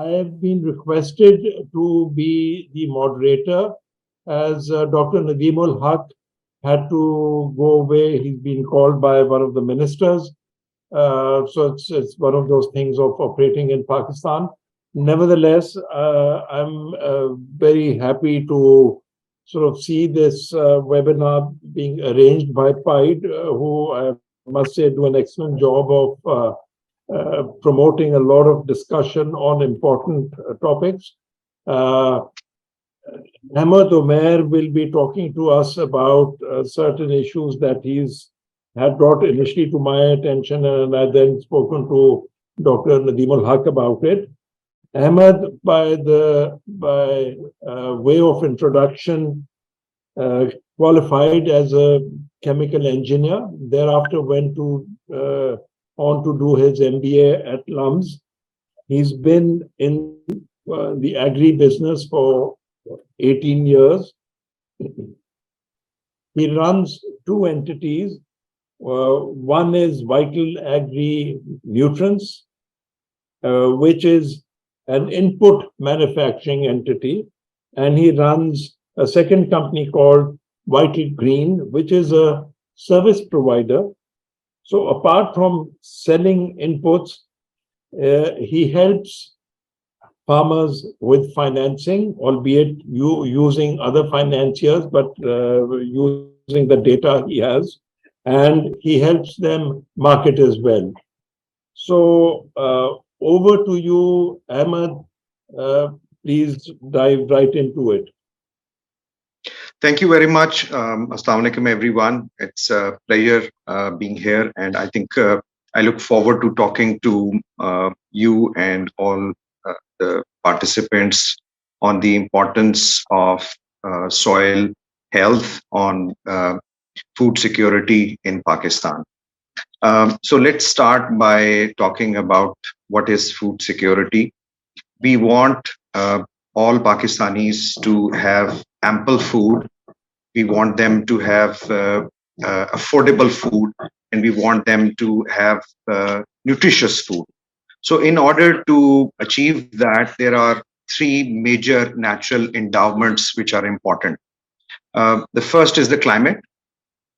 I have been requested to be the moderator as Dr. Nadeem Haque had to go away. He's been called by one of the ministers. So it's one of those things of operating in Pakistan. Nevertheless, I'm very happy to sort of see this webinar being arranged by PIDE, who I must say do an excellent job of promoting a lot of discussion on important topics. Ahmed Umair will be talking to us about certain issues that he's had brought initially to my attention, and I then spoken to Dr. Nadeem Haque about it. Ahmed, by way of introduction, qualified as a chemical engineer. Thereafter, went on to do his MBA at LUMS. He's been in the Agri business for 18 years. He runs two entities. One is Vital Agri Nutrients, which is an input manufacturing entity, and he runs a second company called Vital Green, which is a service provider. So apart from selling inputs, he helps farmers with financing, albeit using other financiers, but using the data he has, and he helps them market as well. So over to you, Ahmed. Please dive right into it. Thank you very much. Assalamu alaikum, everyone. It's a pleasure being here, and I think I look forward to talking to you and all the participants on the importance of soil health on food security in Pakistan. So let's start by talking about what is food security. We want all Pakistanis to have ample food. We want them to have affordable food, and we want them to have nutritious food. So in order to achieve that, there are three major natural endowments which are important. The first is the climate.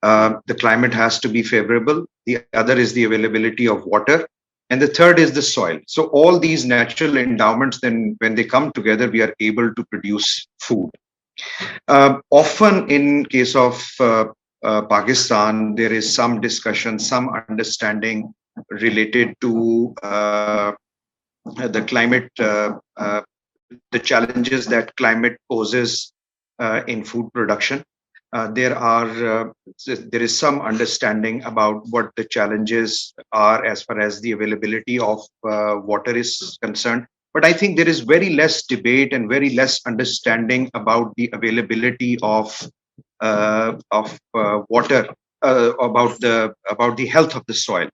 The climate has to be favorable. The other is the availability of water. And the third is the soil. So all these natural endowments, then when they come together, we are able to produce food. Often in case of Pakistan, there is some discussion, some understanding related to the climate, the challenges that climate poses in food production. There is some understanding about what the challenges are as far as the availability of water is concerned. But I think there is very less debate and very less understanding about the availability of water, about the health of the soil.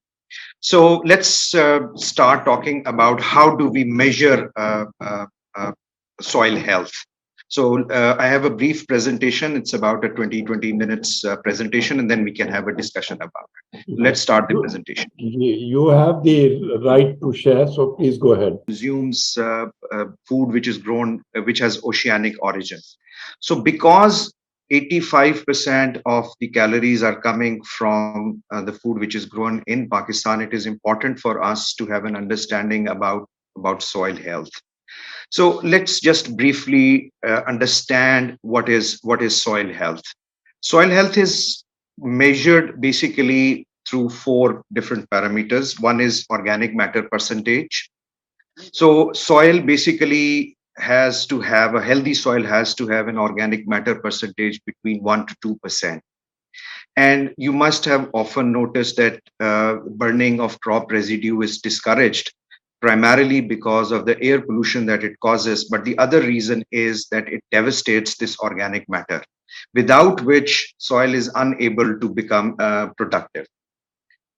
So let's start talking about how do we measure soil health. So I have a brief presentation. It's about a 20 minutes presentation, and then we can have a discussion about it. Let's start the presentation. You have the right to share, so please go ahead. Consumes food which is grown, which has oceanic origin. So because 85% of the calories are coming from the food which is grown in Pakistan, it is important for us to have an understanding about soil health. So let's just briefly understand what is soil health. Soil health is measured basically through four different parameters. One is organic matter percentage. So soil basically has to have, a healthy soil has to have an organic matter percentage between 1 to 2%. And you must have often noticed that burning of crop residue is discouraged, primarily because of the air pollution that it causes. But the other reason is that it devastates this organic matter, without which soil is unable to become productive.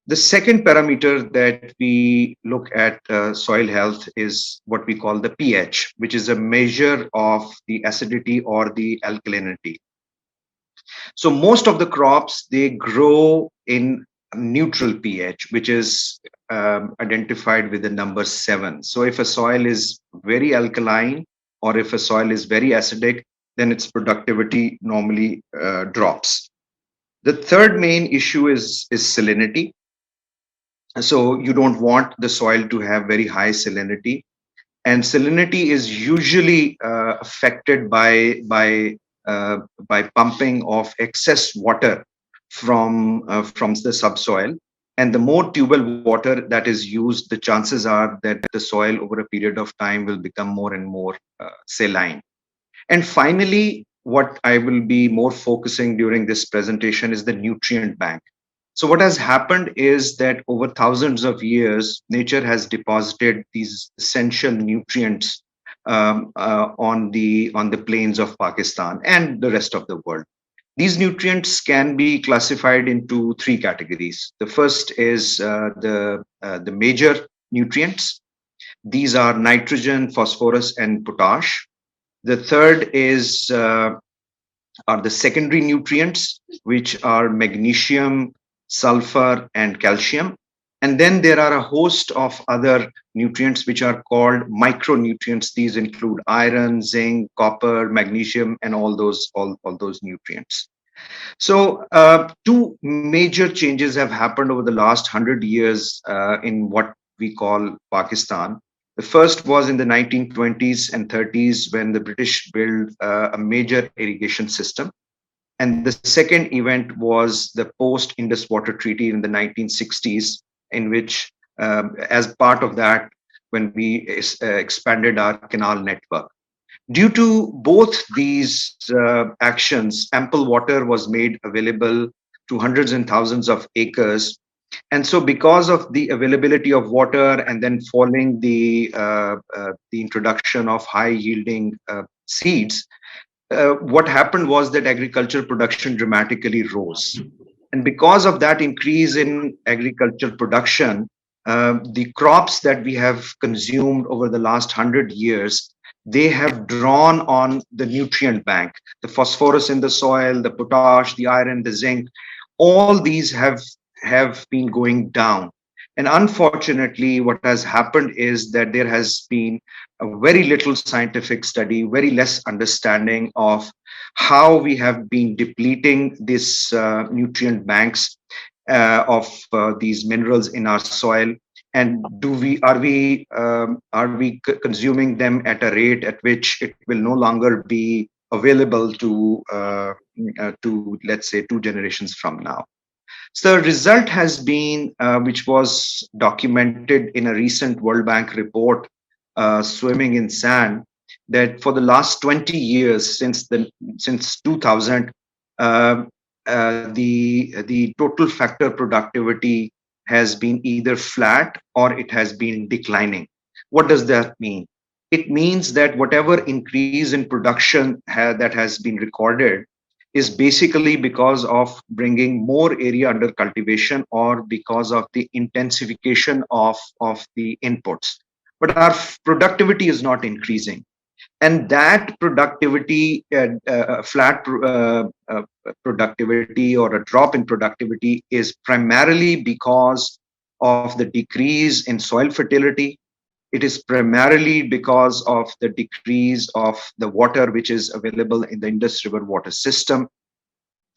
The second parameter that we look at soil health is what we call the pH, which is a measure of the acidity or the alkalinity. So most of the crops, they grow in neutral pH, which is identified with the number 7. So if a soil is very alkaline or if a soil is very acidic, then its productivity normally drops. The third main issue is salinity. So you don't want the soil to have very high salinity, and salinity is usually affected by pumping of excess water from the subsoil. And the more tubal water that is used, the chances are that the soil over a period of time will become more and more saline. And finally, what I will be more focusing during this presentation is the nutrient bank. So what has happened is that over thousands of years, nature has deposited these essential nutrients on the plains of Pakistan and the rest of the world. These nutrients can be classified into three categories. The first is the major nutrients. These are nitrogen, phosphorus, and potash. The third is are the secondary nutrients, which are magnesium, sulfur, and calcium. And then there are a host of other nutrients which are called micronutrients. These include iron, zinc, copper, magnesium, and all those nutrients. So two major changes have happened over the last 100 years in what we call Pakistan. The first was in the 1920s and 30s when the British built a major irrigation system. And the second event was the post-Indus Water Treaty in the 1960s, in which, as part of that, when we expanded our canal network. Due to both these actions, ample water was made available to hundreds and thousands of acres. And so because of the availability of water and then following the introduction of high yielding seeds, what happened was that agricultural production dramatically rose. And because of that increase in agricultural production, the crops that we have consumed over the last 100 years, they have drawn on the nutrient bank, the phosphorus in the soil, the potash, the iron, the zinc, all these have been going down. And unfortunately, what has happened is that there has been a very little scientific study, very less understanding of how we have been depleting these nutrient banks of these minerals in our soil. And are we consuming them at a rate at which it will no longer be available to let's say 2 generations from now? So the result has been, which was documented in a recent World Bank report, Swimming in Sand, that for the last 20 years, since 2000, the total factor productivity has been either flat or it has been declining. What does that mean? It means that whatever increase in production that has been recorded is basically because of bringing more area under cultivation or because of the intensification of the inputs. But our productivity is not increasing. And that productivity, flat productivity or a drop in productivity is primarily because of the decrease in soil fertility. It is primarily because of the decrease of the water which is available in the Indus River water system.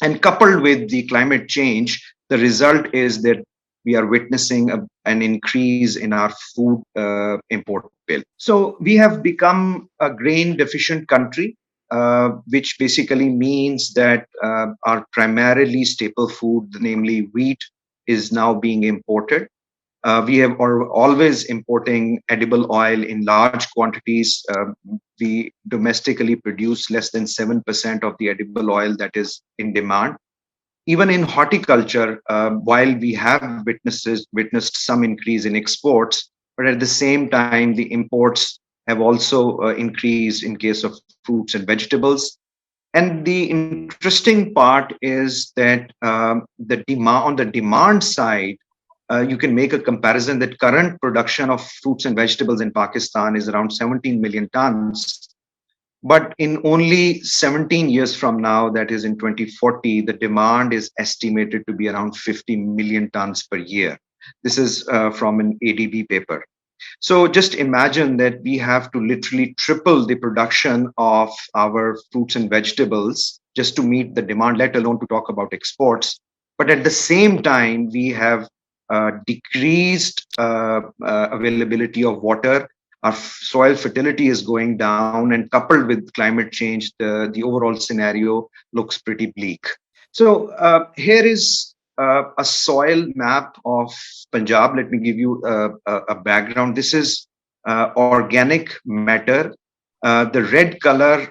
And coupled with the climate change, the result is that we are witnessing an increase in our food import bill. So we have become a grain deficient country, which basically means that our primarily staple food, namely wheat, is now being imported. We are always importing edible oil in large quantities. We domestically produce less than 7% of the edible oil that is in demand. Even in horticulture, while we have witnessed some increase in exports, but at the same time, the imports have also increased in case of fruits and vegetables. And the interesting part is that on the demand side, you can make a comparison that current production of fruits and vegetables in Pakistan is around 17 million tons. But in only 17 years from now, that is in 2040, the demand is estimated to be around 50 million tons per year. This is from an ADB paper. So just imagine that we have to literally triple the production of our fruits and vegetables just to meet the demand, let alone to talk about exports. But at the same time, we have decreased availability of water. Our soil fertility is going down, and coupled with climate change, the overall scenario looks pretty bleak. So here is a soil map of Punjab. Let me give you a background. This is organic matter. The red color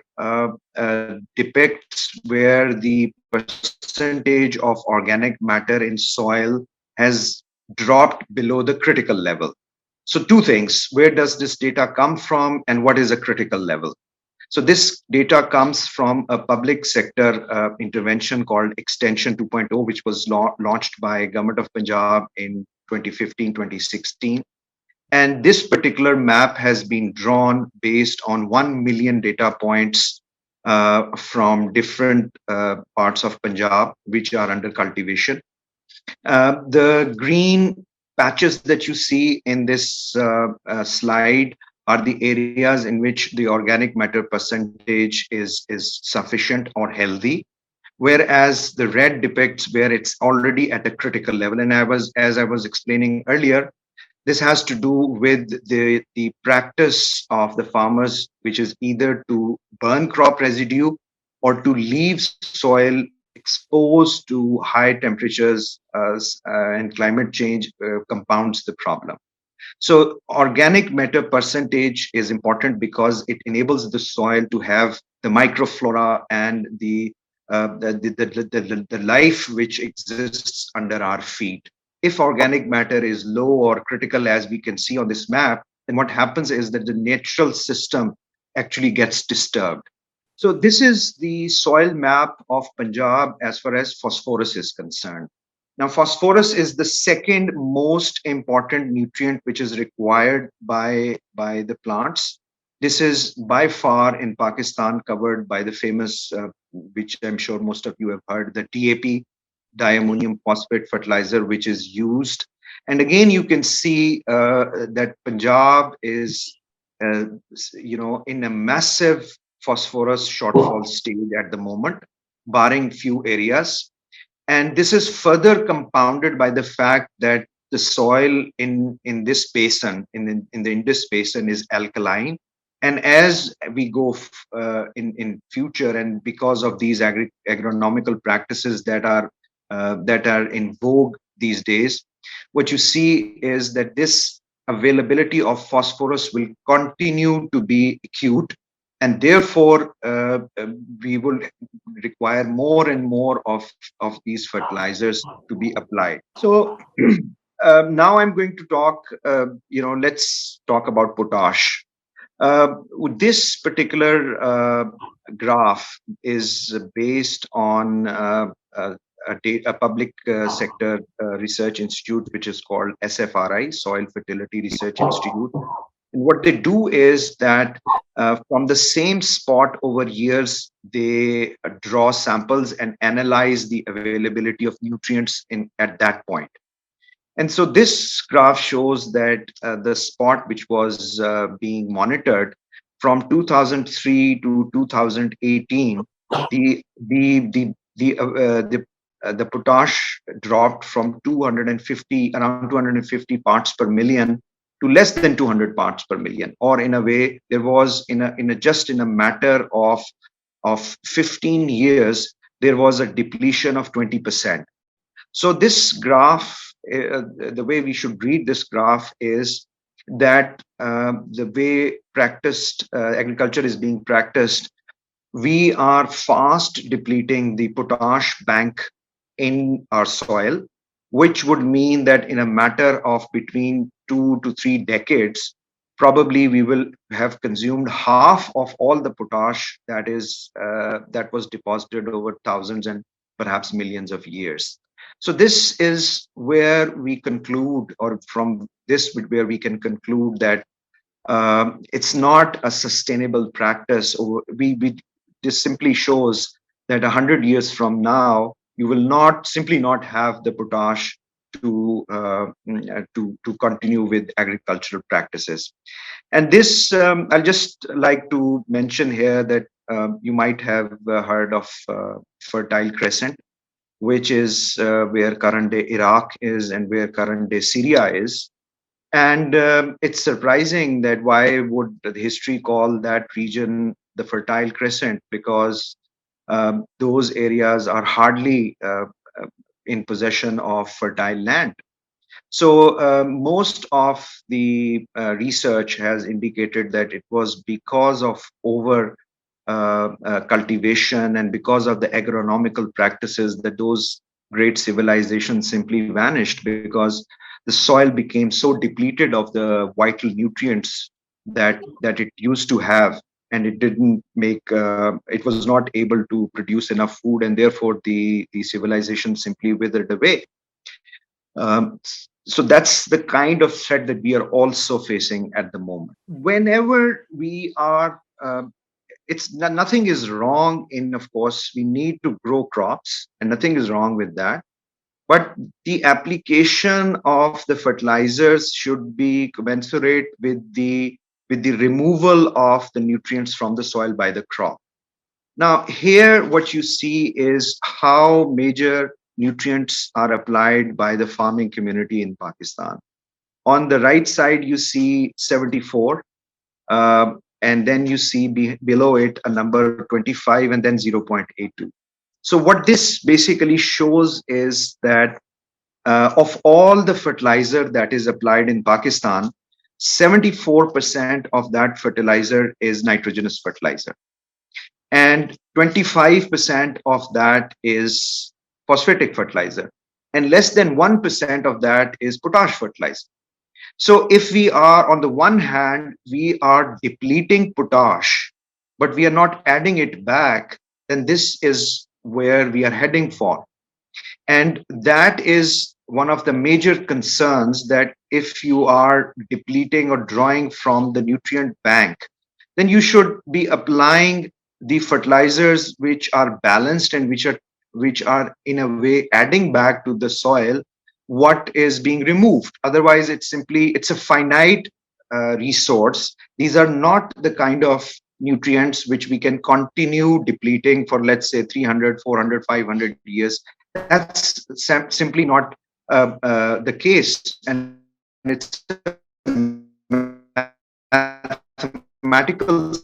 depicts where the percentage of organic matter in soil has dropped below the critical level. So two things: where does this data come from, and what is a critical level? So this data comes from a public sector intervention called Extension 2.0, which was launched by Government of Punjab in 2015, 2016. And this particular map has been drawn based on 1 million data points from different parts of Punjab, which are under cultivation. The green patches that you see in this slide are the areas in which the organic matter percentage is sufficient or healthy, whereas the red depicts where it's already at a critical level. And as I was explaining earlier, this has to do with the practice of the farmers, which is either to burn crop residue or to leave soil exposed to high temperatures, and climate change compounds the problem. So organic matter percentage is important because it enables the soil to have the microflora and the life which exists under our feet. If organic matter is low or critical, as we can see on this map, then what happens is that the natural system actually gets disturbed. So this is the soil map of Punjab as far as phosphorus is concerned. Now, phosphorus is the second most important nutrient which is required by the plants. This is by far in Pakistan covered by the famous, which I'm sure most of you have heard, the DAP, diammonium phosphate fertilizer, which is used. And again, you can see that Punjab is, in a massive phosphorus shortfall stage at the moment, barring few areas. And this is further compounded by the fact that the soil in this basin, in the Indus basin, is alkaline. And as we go in future, and because of these agronomical practices that are in vogue these days, what you see is that this availability of phosphorus will continue to be acute, and therefore we will require more and more of these fertilizers to be applied. So now I'm going to talk, let's talk about potash. This particular graph is based on a public sector research institute, which is called SFRI, Soil Fertility Research Institute. And what they do is that from the same spot over years, they draw samples and analyze the availability of nutrients at that point. And so this graph shows that the spot which was being monitored from 2003 to 2018, the potash dropped from around 250 parts per million to less than 200 parts per million. Or in a way, there was in a matter of 15 years, there was a depletion of 20%. So this graph, the way we should read this graph is that the way agriculture is being practiced, we are fast depleting the potash bank in our soil, which would mean that in a matter of between 2 to 3 decades, probably we will have consumed half of all the potash that was deposited over thousands and perhaps millions of years. So this is where we conclude, or from this where we can conclude that it's not a sustainable practice. This simply shows that 100 years from now, you will not simply not have the potash to continue with agricultural practices. And this, I'll just like to mention here that you might have heard of Fertile Crescent, which is where current day Iraq is and where current day Syria is. And it's surprising that why would the history call that region the Fertile Crescent? Because those areas are hardly in possession of fertile land. So most of the research has indicated that it was because of over cultivation and because of the agronomical practices that those great civilizations simply vanished, because the soil became so depleted of the vital nutrients that it used to have, and it didn't make it was not able to produce enough food, and therefore the civilization simply withered away. So that's the kind of threat that we are also facing at the moment. Whenever we are, nothing is wrong in, of course, we need to grow crops, and nothing is wrong with that. But the application of the fertilizers should be commensurate with the removal of the nutrients from the soil by the crop. Now, here what you see is how major nutrients are applied by the farming community in Pakistan. On the right side, you see 74, and then you see below it a number 25 and then 0.82. So what this basically shows is that of all the fertilizer that is applied in Pakistan, 74% of that fertilizer is nitrogenous fertilizer, and 25% of that is phosphatic fertilizer, and less than 1% of that is potash fertilizer. So if we are, on the one hand, we are depleting potash, but we are not adding it back, then this is where we are heading for. And that is one of the major concerns, that if you are depleting or drawing from the nutrient bank, then you should be applying the fertilizers which are balanced and which are in a way adding back to the soil what is being removed. Otherwise, it's a finite resource. These are not the kind of nutrients which we can continue depleting for, let's say, 300, 400, 500 years. That's simply not the case, and it's mathematical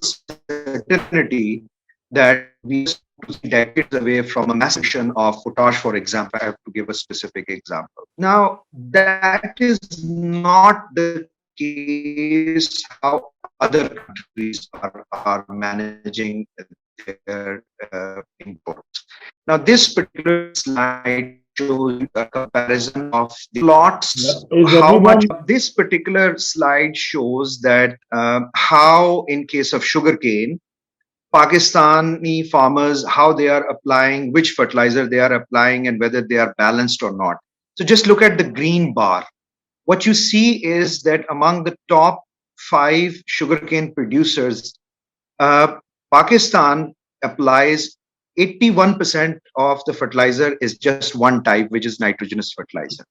certainty that we are decades away from a massive of potash, for example. I have to give a specific example. Now, that is not the case how other countries are managing their imports. Now, this particular slide shows a comparison of the plots. How much this particular slide shows that how, in case of sugarcane, Pakistani farmers, how they are applying, which fertilizer they are applying, and whether they are balanced or not. So just look at the green bar. What you see is that among the top 5 sugarcane producers, Pakistan applies 81% of the fertilizer is just one type, which is nitrogenous fertilizer.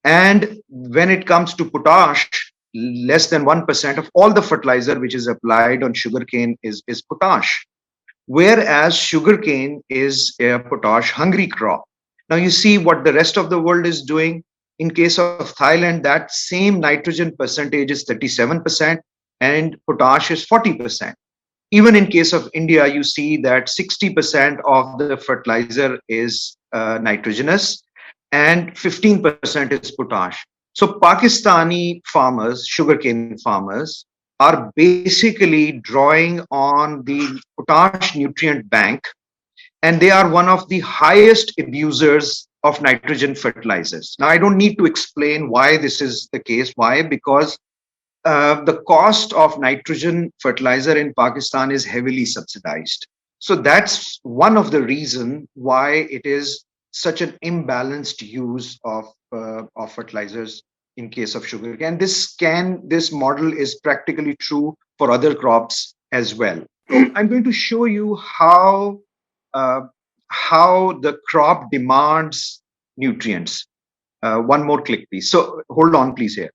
And when it comes to potash, less than 1% of all the fertilizer which is applied on sugarcane is potash. Whereas sugarcane is a potash hungry crop. Now you see what the rest of the world is doing. In case of Thailand, that same nitrogen percentage is 37% and potash is 40%. Even in case of India, you see that 60% of the fertilizer is nitrogenous and 15% is potash. So Pakistani farmers, sugarcane farmers, are basically drawing on the potash nutrient bank, and they are one of the highest abusers of nitrogen fertilizers. Now, I don't need to explain why this is the case. Why? Because the cost of nitrogen fertilizer in Pakistan is heavily subsidized. So that's one of the reasons why it is such an imbalanced use of fertilizers in case of sugarcane. This model is practically true for other crops as well. I'm going to show you uh, how the crop demands nutrients. One more click, please. So hold on, please, here.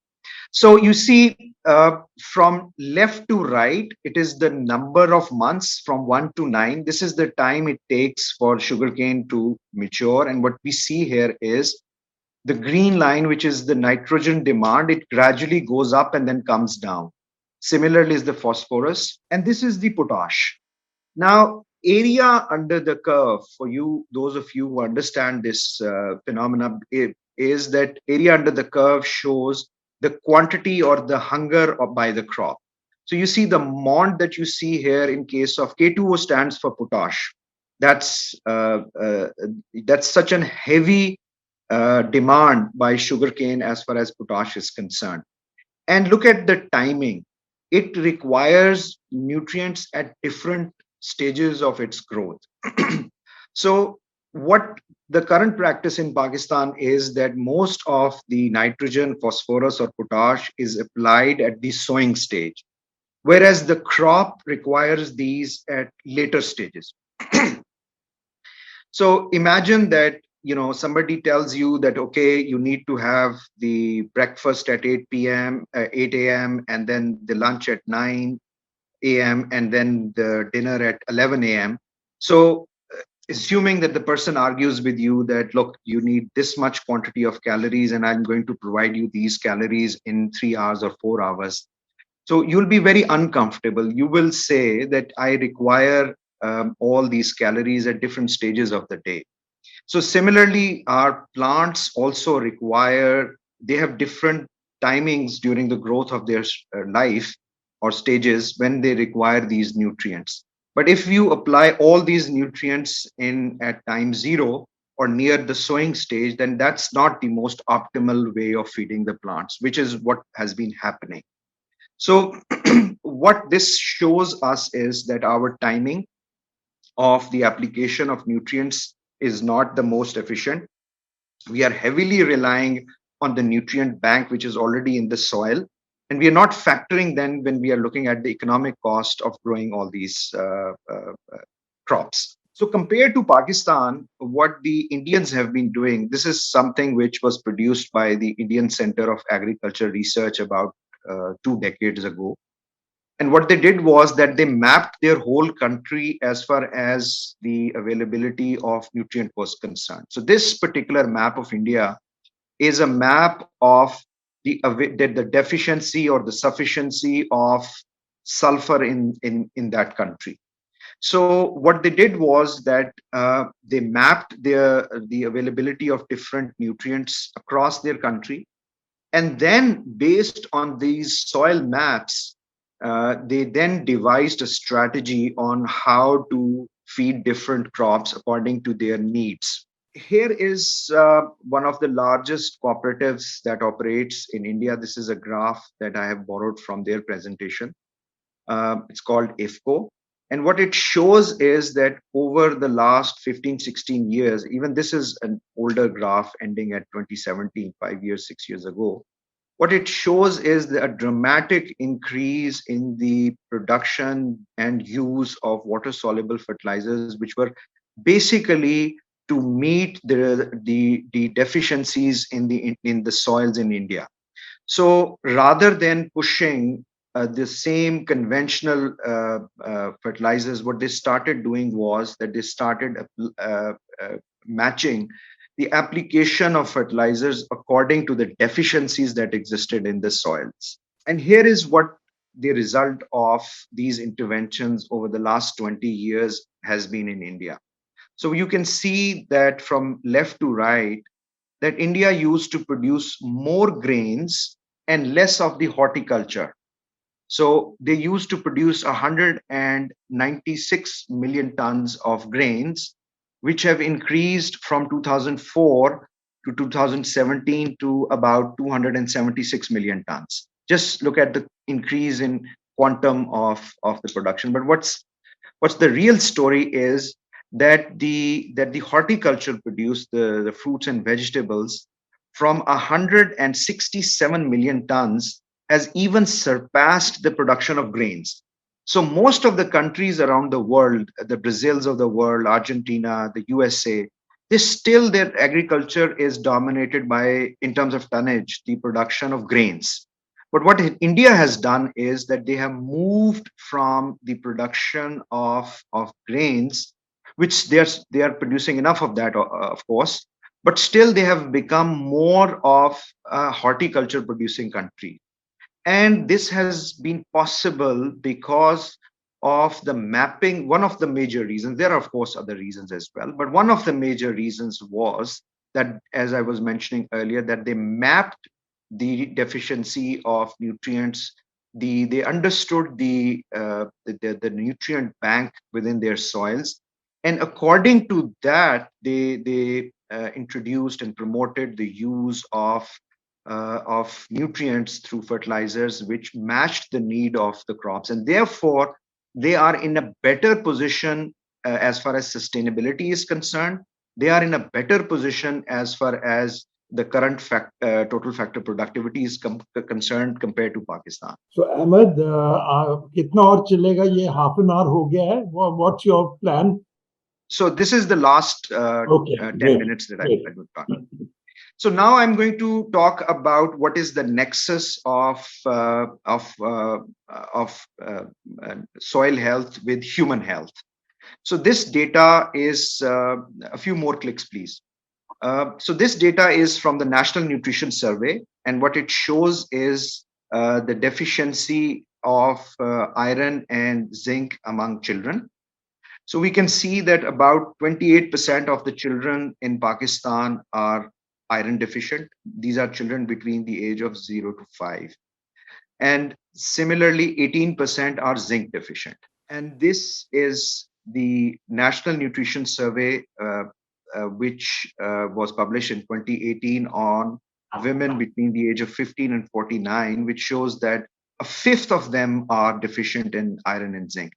So you see, from left to right, it is the number of months from 1 to 9. This is the time it takes for sugarcane to mature. And what we see here is the green line, which is the nitrogen demand. It gradually goes up and then comes down. Similarly is the phosphorus. And this is the potash. Now, area under the curve, for you, those of you who understand this phenomena, is that area under the curve shows the quantity or the hunger by the crop. So you see the MOND that you see here in case of K2O stands for potash. That's such an heavy demand by sugarcane as far as potash is concerned. And look at the timing. It requires nutrients at different stages of its growth. So what the current practice in Pakistan is that most of the nitrogen, phosphorus, or potash is applied at the sowing stage, whereas the crop requires these at later stages. So imagine that somebody tells you that, okay, you need to have the breakfast at 8 p.m., 8 a.m., and then the lunch at 9 a.m., and then the dinner at 11 a.m. So assuming that the person argues with you that, look, you need this much quantity of calories and I'm going to provide you these calories in 3 hours or 4 hours. So you'll be very uncomfortable. You will say that I require all these calories at different stages of the day. So similarly, our plants also they have different timings during the growth of their life or stages when they require these nutrients. But if you apply all these nutrients in at time 0 or near the sowing stage, then that's not the most optimal way of feeding the plants, which is what has been happening. So what this shows us is that our timing of the application of nutrients is not the most efficient. We are heavily relying on the nutrient bank, which is already in the soil. And we are not factoring then when we are looking at the economic cost of growing all these crops. So compared to Pakistan, what the Indians have been doing, this is something which was produced by the Indian Center of Agriculture Research about 2 decades ago. And what they did was that they mapped their whole country as far as the availability of nutrient was concerned. So this particular map of India is a map of the deficiency or the sufficiency of sulfur in that country. So what they did was that they mapped the availability of different nutrients across their country. And then based on these soil maps, they then devised a strategy on how to feed different crops according to their needs. Here is one of the largest cooperatives that operates in India. This is a graph that I have borrowed from their presentation. It's called IFCO. And what it shows is that over the last 15, 16 years, even this is an older graph ending at 2017, 5 years, 6 years ago. What it shows is a dramatic increase in the production and use of water-soluble fertilizers, which were basically to meet the deficiencies in the soils in India. So rather than pushing the same conventional fertilizers, what they started doing was that they started matching the application of fertilizers according to the deficiencies that existed in the soils. And here is what the result of these interventions over the last 20 years has been in India. So you can see that from left to right, that India used to produce more grains and less of the horticulture. So they used to produce 196 million tons of grains, which have increased from 2004 to 2017 to about 276 million tons. Just look at the increase in quantum of the production. But what's the real story is that the horticulture produced the fruits and vegetables from 167 million tons has even surpassed the production of grains. So most of the countries around the world, the Brazils of the world, Argentina, the USA, they still, their agriculture is dominated by, in terms of tonnage, the production of grains. But what India has done is that they have moved from the production of grains, which they are producing enough of that, of course, but still they have become more of a horticulture producing country. And this has been possible because of the mapping. One of the major reasons, there are of course other reasons as well, but one of the major reasons was that, as I was mentioning earlier, that they mapped the deficiency of nutrients. They understood the nutrient bank within their soils, and according to that, they introduced and promoted the use of nutrients through fertilizers which matched the need of the crops, and therefore they are in a better position as far as sustainability is concerned. They are in a better position as far as the current total factor productivity is concerned compared to Pakistan. So Ahmed, कितना और चलेगा? ये half an hour हो गया है. What's your plan? So this is the last Okay, 10 great, minutes that great. I would talk. So now I'm going to talk about what is the nexus of soil health with human health. So this data is a few more clicks, please. So this data is from the National Nutrition Survey, and what it shows is the deficiency of iron and zinc among children. So we can see that about 28% of the children in Pakistan are iron deficient. These are children between the age of 0 to 5. And similarly, 18% are zinc deficient. And this is the National Nutrition Survey, which was published in 2018 on women between the age of 15 and 49, which shows that a fifth of them are deficient in iron and zinc.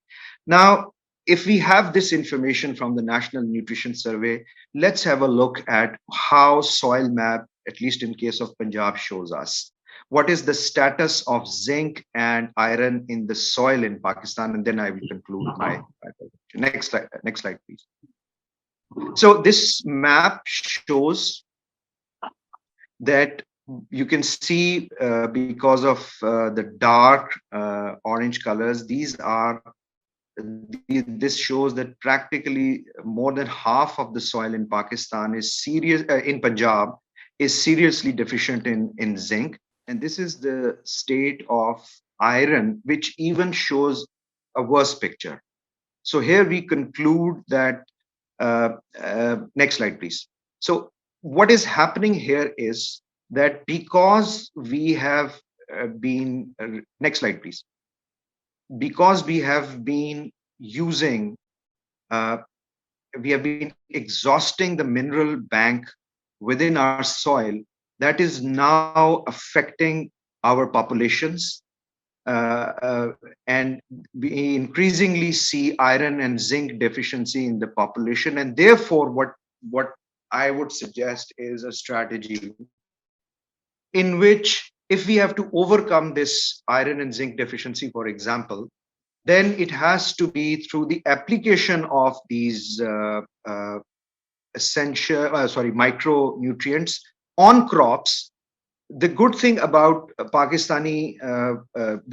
Now, if we have this information from the National Nutrition Survey, let's have a look at how soil map, at least in case of Punjab, shows us. What is the status of zinc and iron in the soil in Pakistan? And then I will conclude my presentation. Next slide, please. So this map shows that you can see because of the dark orange colors, this shows that practically more than half of the soil in Pakistan is in Punjab is seriously deficient in zinc. And this is the state of iron, which even shows a worse picture. So here we conclude that, next slide, please. So what is happening here is that because we have been, next slide, please. Because we have been using, we have been exhausting the mineral bank within our soil, that is now affecting our populations. And we increasingly see iron and zinc deficiency in the population. And therefore, what I would suggest is a strategy in which, if we have to overcome this iron and zinc deficiency, for example, then it has to be through the application of these micronutrients on crops. The good thing about the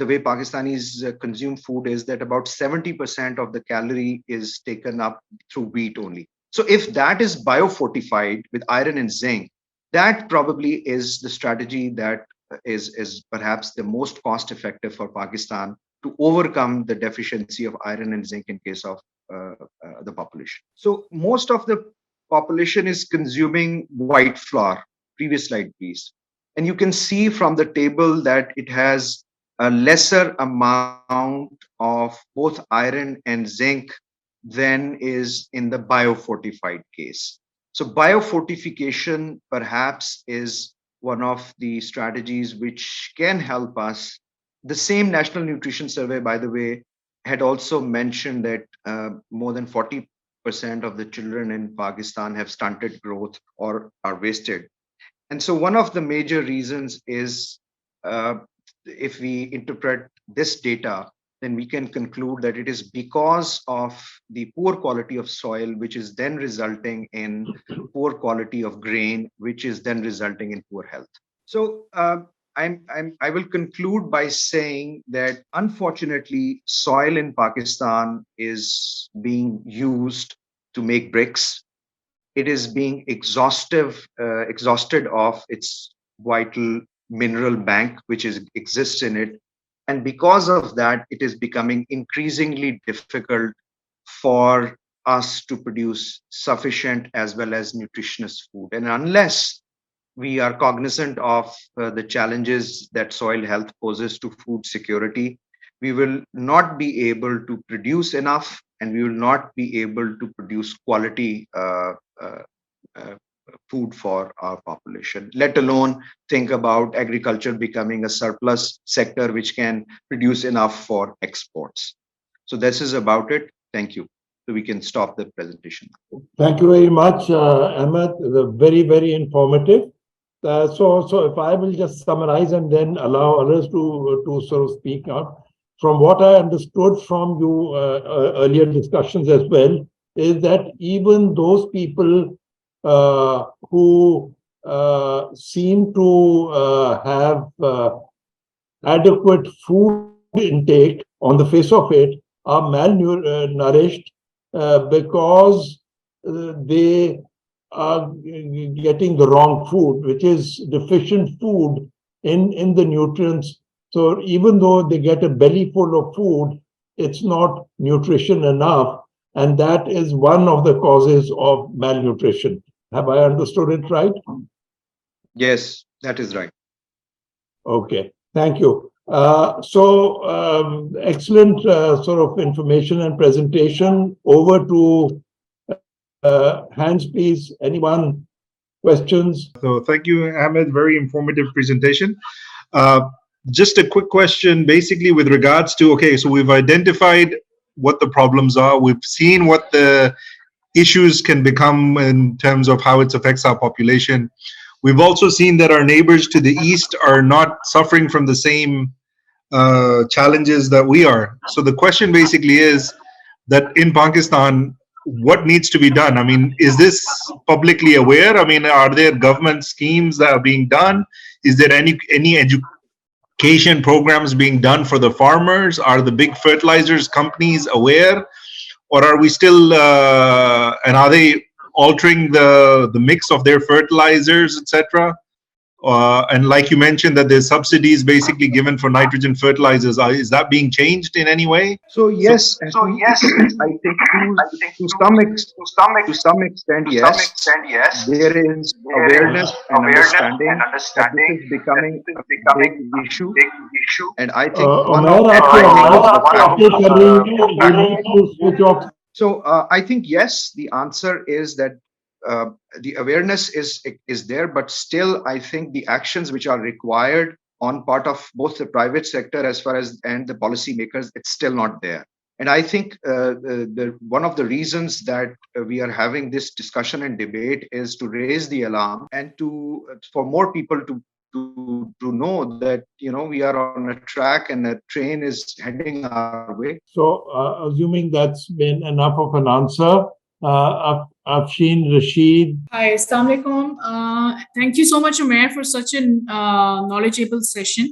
way Pakistanis consume food is that about 70% of the calorie is taken up through wheat only. So if that is biofortified with iron and zinc, that probably is the strategy that is perhaps the most cost effective for Pakistan to overcome the deficiency of iron and zinc in case of the population. So most of the population is consuming white flour. Previous slide, please. And you can see from the table that it has a lesser amount of both iron and zinc than is in the biofortified case. So biofortification perhaps is one of the strategies which can help us. The same National Nutrition Survey, by the way, had also mentioned that more than 40% of the children in Pakistan have stunted growth or are wasted. And so one of the major reasons is, if we interpret this data, then we can conclude that it is because of the poor quality of soil, which is then resulting in poor quality of grain, which is then resulting in poor health. So I will conclude by saying that unfortunately, soil in Pakistan is being used to make bricks. It is being exhausted of its vital mineral bank, which exists in it. And because of that, it is becoming increasingly difficult for us to produce sufficient as well as nutritious food. And unless we are cognizant of the challenges that soil health poses to food security, we will not be able to produce enough, and we will not be able to produce quality uh, food for our population, let alone think about agriculture becoming a surplus sector which can produce enough for exports. So this is about it. Thank you. So we can stop the presentation. Thank you very much, Ahmed. Very, very informative. So if I will just summarize and then allow others to sort of speak up. From what I understood from you earlier discussions as well, is that even those people who seem to have adequate food intake on the face of it are malnourished because they are getting the wrong food, which is deficient food in the nutrients. So even though they get a belly full of food, it's not nutrition enough. And that is one of the causes of malnutrition. Have I understood it right? Yes, that is right. Okay, thank you. Excellent sort of information and presentation. Over to hands, please. Anyone? Questions? So thank you, Ahmed. Very informative presentation. Just a quick question, basically with regards to, okay, so we've identified what the problems are. We've seen what the issues can become in terms of how it affects our population. We've also seen that our neighbors to the east are not suffering from the same challenges that we are. So the question basically is that in Pakistan, what needs to be done? I mean, is this publicly aware? I mean, are there government schemes that are being done? Is there any education programs being done for the farmers? Are the big fertilizers companies aware? Or are we still, and are they altering the mix of their fertilizers, etc.? And like you mentioned, that there's subsidies basically given for nitrogen fertilizers. Is that being changed in any way? So yes, I think to some extent, yes, there is awareness and understanding that this is becoming a big issue. And I think so I think yes, the answer is that the awareness is there, but still I think the actions which are required on part of both the private sector as far as and the policymakers, it's still not there. And I think one of the reasons that we are having this discussion and debate is to raise the alarm and for more people to know that we are on a track and the train is heading our way. So assuming that's been enough of an answer, Afshin Rashid. Hi, Assalamu alaikum. Thank you so much, Umair, for such a knowledgeable session.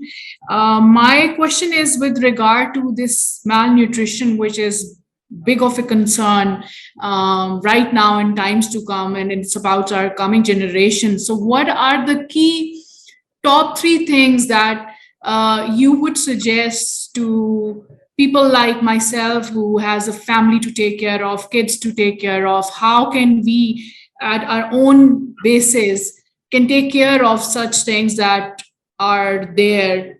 My question is with regard to this malnutrition, which is big of a concern right now and times to come, and it's about our coming generation. So what are the key top 3 things that you would suggest to people like myself who has a family to take care of, kids to take care of? How can we at our own basis can take care of such things that are there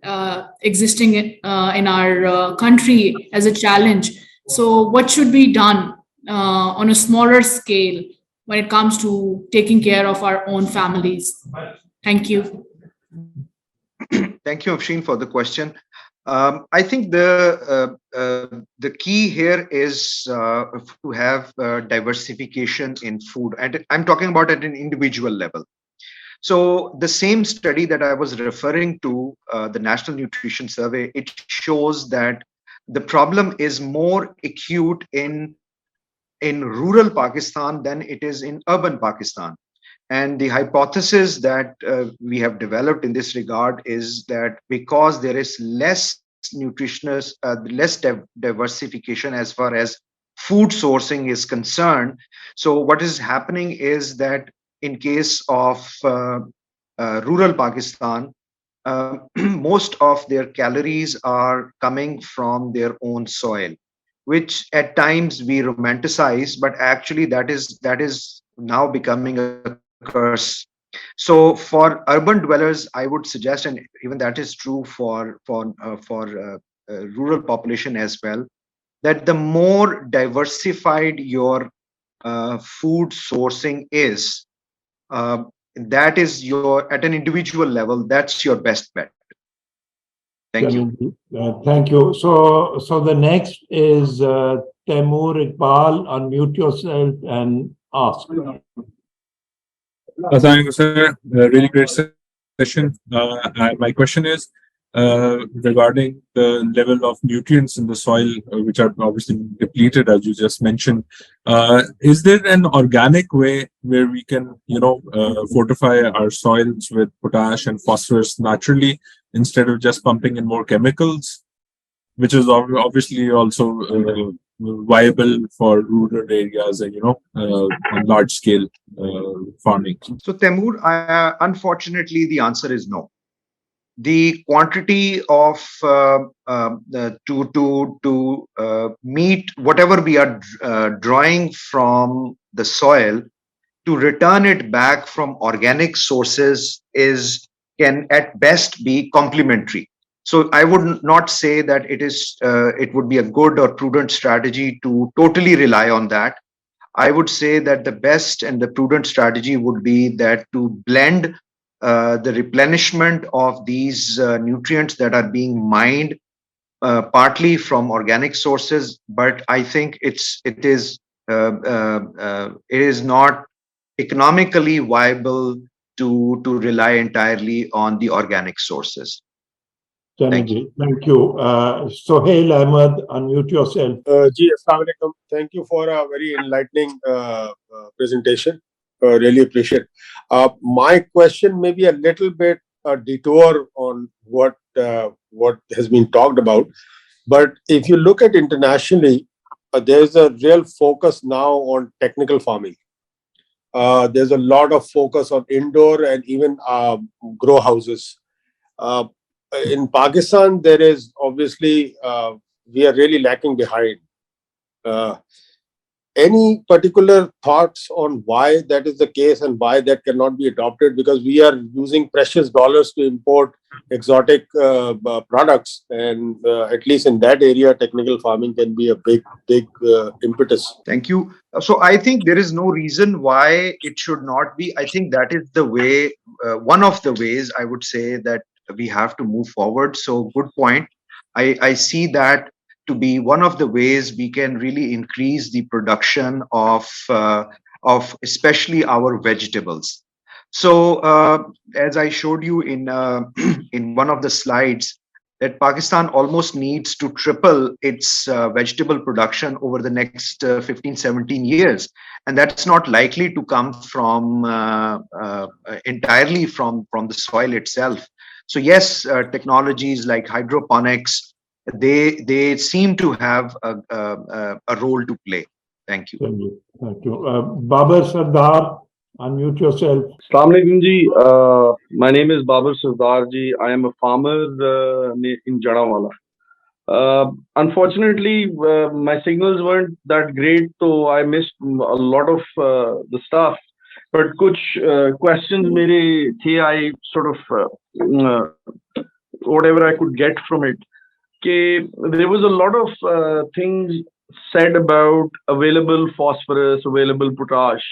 existing in our country as a challenge? So what should be done on a smaller scale when it comes to taking care of our own families? Thank you. Thank you, Afshin, for the question. I think the key here is to have diversification in food, and I'm talking about at an individual level. So the same study that I was referring to, the National Nutrition Survey, it shows that the problem is more acute in rural Pakistan than it is in urban Pakistan. And the hypothesis that we have developed in this regard is that because there is less nutritionist, less diversification as far as food sourcing is concerned. So what is happening is that in case of rural Pakistan, most of their calories are coming from their own soil, which at times we romanticize, but actually that is now becoming a curse. So for urban dwellers, I would suggest, and even that is true for rural population as well, that the more diversified your food sourcing is, uh, that is your at an individual level, that's your best bet. Thank you. Thank you. So the next is Taimur Iqbal. Unmute yourself and ask. Thank you, sir. Really great session. My question is regarding the level of nutrients in the soil, which are obviously depleted, as you just mentioned. Is there an organic way where we can, fortify our soils with potash and phosphorus naturally instead of just pumping in more chemicals, which is obviously also viable for rural areas and on large scale farming? So Temur, unfortunately, the answer is no. The quantity of to meet whatever we are drawing from the soil, to return it back from organic sources can at best be complementary. So I would not say that it would be a good or prudent strategy to totally rely on that. I would say that the best and the prudent strategy would be that to blend the replenishment of these nutrients that are being mined partly from organic sources, but I think it is not economically viable to rely entirely on the organic sources. Thank you. Sohail Ahmed, unmute yourself. Ji, Assalamu alaikum. Thank you for a very enlightening presentation. Really appreciate. My question may be a little bit a detour on what has been talked about, but if you look at internationally, there's a real focus now on technical farming. There's a lot of focus on indoor and even grow houses. In Pakistan, there is obviously, we are really lacking behind. Any particular thoughts on why that is the case and why that cannot be adopted? Because we are using precious dollars to import exotic products, and at least in that area, technical farming can be a big impetus. Thank you. So I think there is no reason why it should not be. I think that is the way, one of the ways I would say that we have to move forward. So good point. I see that to be one of the ways we can really increase the production of especially our vegetables. So as I showed you in in one of the slides, that Pakistan almost needs to triple its vegetable production over the next 15-17 years, and that's not likely to come from entirely from the soil itself. So yes, technologies like hydroponics, they seem to have a role to play. Thank you. Thank you. Babar Sardar, unmute yourself. Assalamu alaikum ji. My name is Babar Sardar ji. I am a farmer in Jadawala. Unfortunately, my signals weren't that great, so I missed a lot of the stuff. But kuch questions mere the, I sort of whatever I could get from it. There was a lot of things said about available phosphorus, available potash,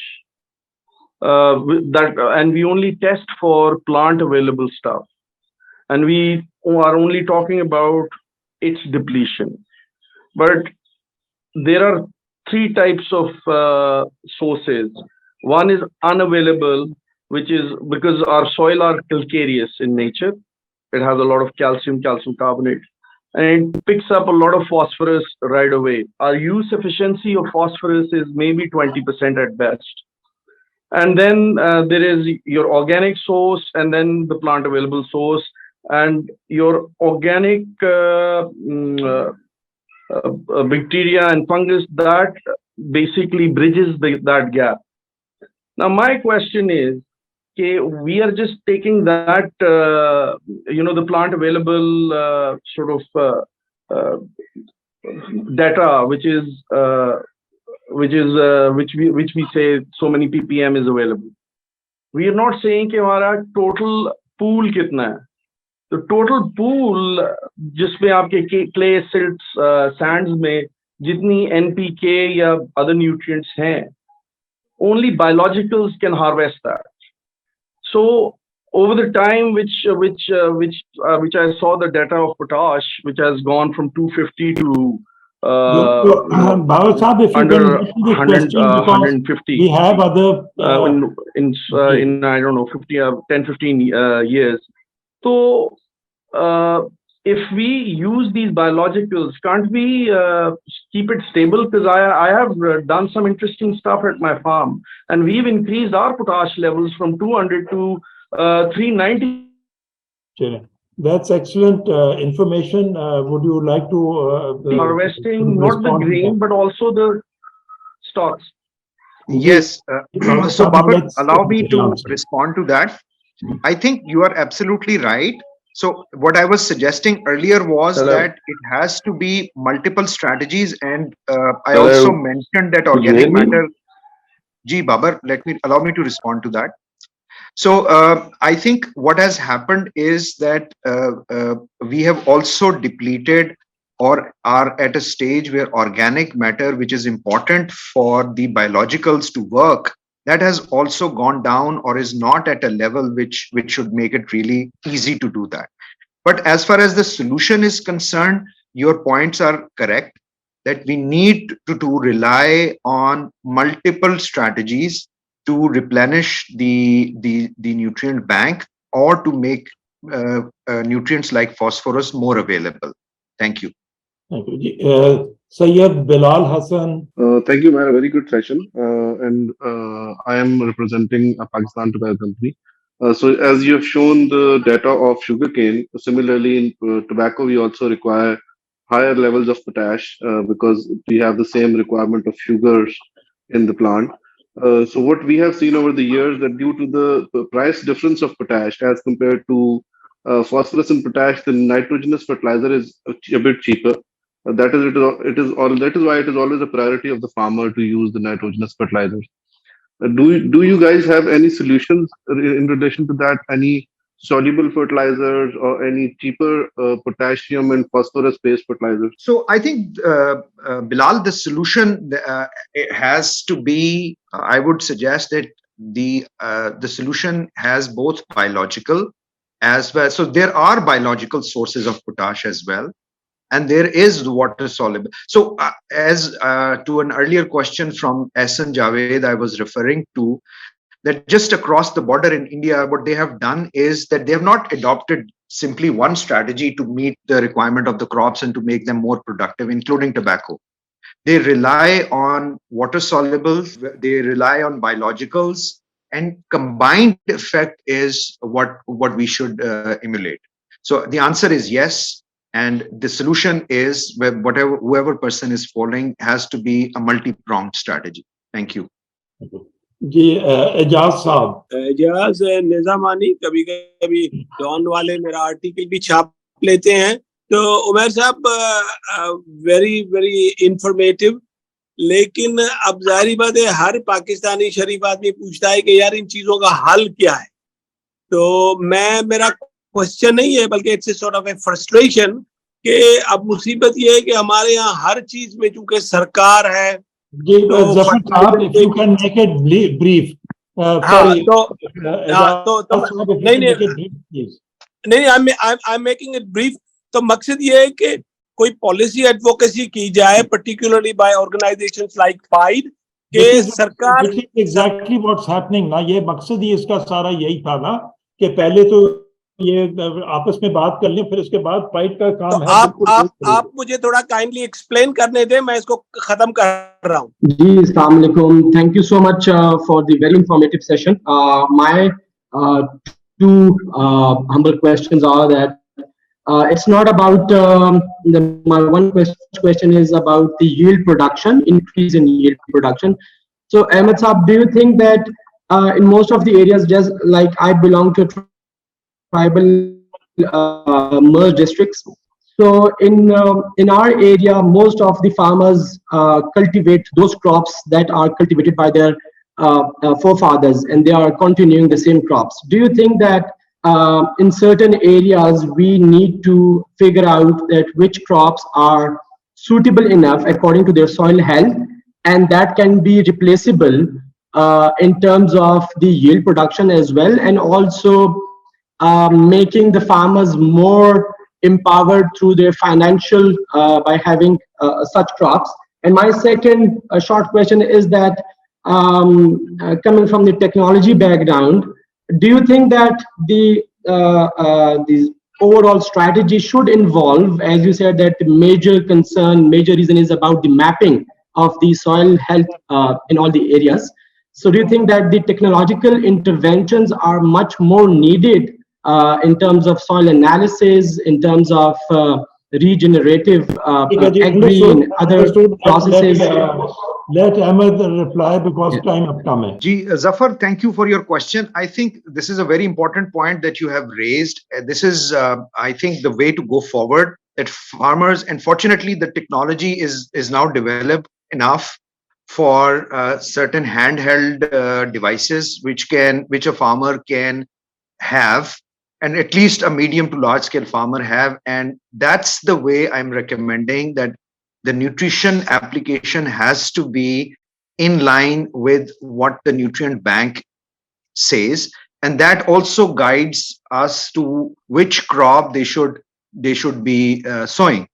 and we only test for plant available stuff, and we are only talking about its depletion. But there are three types of sources. One is unavailable, which is because our soil are calcareous in nature. It has a lot of calcium carbonate, and it picks up a lot of phosphorus right away. Our use efficiency of phosphorus is maybe 20% at best. And then there is your organic source, and then the plant available source, and your organic bacteria and fungus that basically bridges that gap. Now, my question is, okay, we are just taking that, the plant available data, which we say so many ppm is available. We are not saying कि हमारा total pool कितना है. The total pool जिसमें आपके clay, silts, sands में जितनी NPK या other nutrients हैं, only biologicals can harvest that. So over the time which I saw the data of potash, which has gone from 250 to under 150. We have other in I don't know 10-15 years. So if we use these biologicals, can't we keep it stable? Because I have done some interesting stuff at my farm, and we've increased our potash levels from 200 to 390. That's excellent information. Would you like to harvesting not the grain but also the stalks? Yes. So Babar, allow me to respond to that. I think you are absolutely right. So what I was suggesting earlier was that it has to be multiple strategies, and I also mentioned that organic matter. Babar, allow me to respond to that. So I think what has happened is that we have also depleted or are at a stage where organic matter, which is important for the biologicals to work, that has also gone down or is not at a level which should make it really easy to do that. But as far as the solution is concerned, your points are correct, that we need to rely on multiple strategies to replenish the nutrient bank or to make nutrients like phosphorus more available. Thank you. Thank you. Sayyid Bilal Hassan. Thank you, man. A very good session. And I am representing a Pakistan Tobacco Company. So as you have shown the data of sugarcane, similarly in tobacco, we also require higher levels of potash because we have the same requirement of sugars in the plant. So what we have seen over the years that due to the price difference of potash as compared to phosphorus and potash, the nitrogenous fertilizer is a bit cheaper. That is why it is always a priority of the farmer to use the nitrogenous fertilizers. Do you guys have any solutions in relation to that? Any soluble fertilizers or any cheaper potassium and phosphorus based fertilizers? So I think Bilal, the solution it has to be. I would suggest that the solution has both biological as well. So there are biological sources of potash as well, and there is water soluble. So as to an earlier question from Ehsan Javed, I was referring to that just across the border in India, what they have done is that they have not adopted simply one strategy to meet the requirement of the crops and to make them more productive, including tobacco. They rely on water solubles, they rely on biologicals, and combined effect is what we should emulate. So the answer is yes. And the solution is whoever person is following has to be a multi-pronged strategy. Thank you. जी एजाज साहब एजाज निजामानी कभी कभी don वाले मेरा article भी छाप लेते हैं तो उमर साहब वेरी वेरी इंफॉर्मेटिव लेकिन अब जाहिर बात है हर पाकिस्तानी शरीफ आदमी पूछता है कि यार इन चीजों का हल क्या है तो मेरा क्वेश्चन नहीं है बल्कि it's sort of A frustration कि अब मुसीबत ये है कि हमारे यहाँ हर चीज में चूंकि सरकार है जी जफर साहब if you can make it brief नहीं I am making it brief तो मकसद ये है कि कोई पॉलिसी एडवोकेसी की जाए पर्टिकुलरली बाय ऑर्गेनाइजेशंस लाइक पाइड कि सरकार which is exactly what's happening ना, ये मकसद ही इसका सारा यही था ना कि पहले तो ये आपस में बात कर लें, फिर उसके बाद पाइड का काम तो है। आप मुझे थोड़ा काइंडली एक्सप्लेन करने दें, मैं इसको खत्म कर रहा हूँ। जी, अस्सलाम वालेकुम. Thank you so much for the very informative session. My two humble questions are that it's not about my one question is about the yield production, increase in yield production. So Ahmed Saab, do you think that in most of the areas, just like I belong to tribal merged districts, so in our area, most of the farmers cultivate those crops that are cultivated by their forefathers, and they are continuing the same crops. Do you think that in certain areas we need to figure out that which crops are suitable enough according to their soil health, and that can be replaceable in terms of the yield production as well, and also making the farmers more empowered through their financial by having such crops? And my second short question is that coming from the technology background, do you think that the overall strategy should involve, as you said, that the major reason is about the mapping of the soil health in all the areas? So do you think that the technological interventions are much more needed in terms of soil analysis, in terms of regenerative agri and other processes? Let Ahmed reply because time has come. Ji, Zafar, thank you for your question. I think this is a very important point that you have raised. This is, I think, the way to go forward. That farmers, and fortunately, the technology is now developed enough for certain handheld devices which a farmer can have, and at least a medium to large scale farmer have. And that's the way I'm recommending that the nutrition application has to be in line with what the nutrient bank says, and that also guides us to which crop they should be sowing.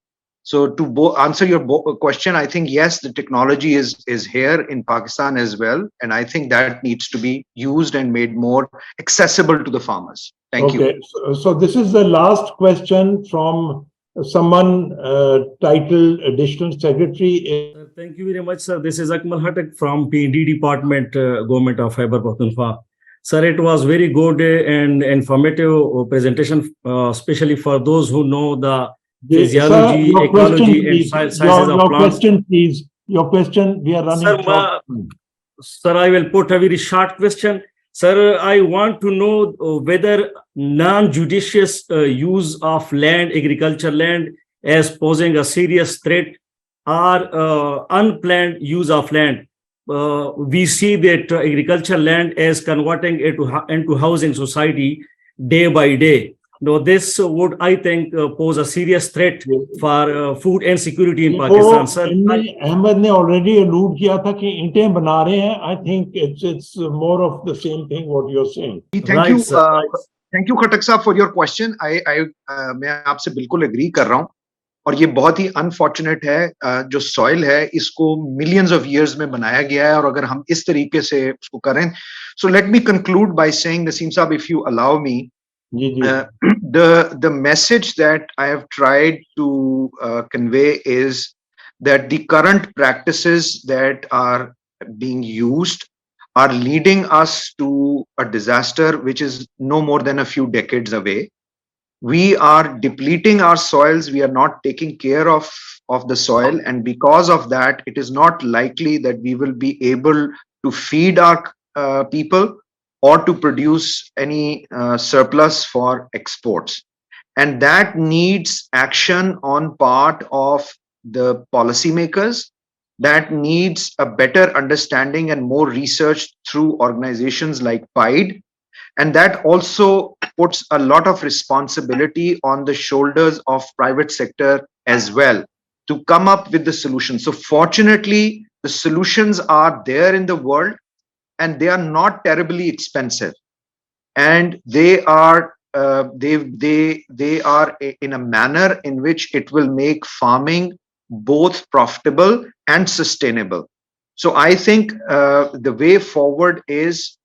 So to answer your question, I think yes, the technology is here in Pakistan as well, and I think that needs to be used and made more accessible to the farmers. Thank you. Okay, so this is the last question from someone titled Additional Secretary. Thank you very much, sir. This is Haque from PIDE Department, Government of Khyber Pakhtunkhwa. Sir, it was very good and informative presentation, especially for those who know the physiology, sir, ecology, and sciences of plants. Question, please. Your question. We are running short. Sir, I will put a very short question. Sir, I want to know whether non-judicious use of land, agriculture land, as posing a serious threat, or unplanned use of land. We see that agriculture land is converting into housing society day by day. Now, this would, I think, pose a serious threat for food insecurity in Pakistan. Sir, Ahmed ne already allude kiya tha ki ईंटें बना रहे हैं. I think it's more of the same thing what you're saying. Thank you, thank you, Khatak Saab, for your question. मैं आपसे बिल्कुल agree कर रहा हूँ. और ये बहुत ही अनफॉर्चुनेट है, जो सॉइल है इसको मिलियंस ऑफ इयर्स में बनाया गया है, और अगर हम इस तरीके से उसको करें. So let me conclude by saying, Naseem साहब, if you allow me, the message that I have tried to convey is that the current practices that are being used are leading us to a disaster which is no more than a few decades away. We are depleting our soils. We are not taking care of the soil, and because of that, it is not likely that we will be able to feed our people or to produce any surplus for exports. And that needs action on part of the policymakers. That needs a better understanding and more research through organizations like PIDE. And that also puts a lot of responsibility on the shoulders of private sector as well to come up with the solutions. So fortunately, the solutions are there in the world, and they are not terribly expensive, and they are they are in a manner in which it will make farming both profitable and sustainable. So I think the way forward is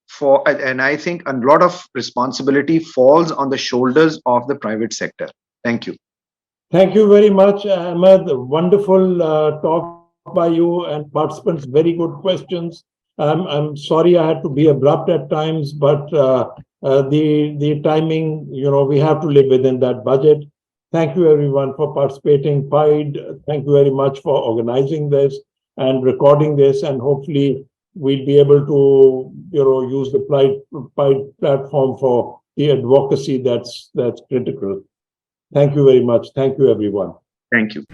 and I think a lot of responsibility falls on the shoulders of the private sector. Thank you. Thank you very much, Ahmed. Wonderful talk by you and participants. Very good questions. I'm sorry I had to be abrupt at times, but the timing, we have to live within that budget. Thank you everyone for participating. PIDE, thank you very much for organizing this and recording this, and hopefully we'll be able to, use the PIDE platform for the advocacy that's critical. Thank you very much. Thank you, everyone. Thank you.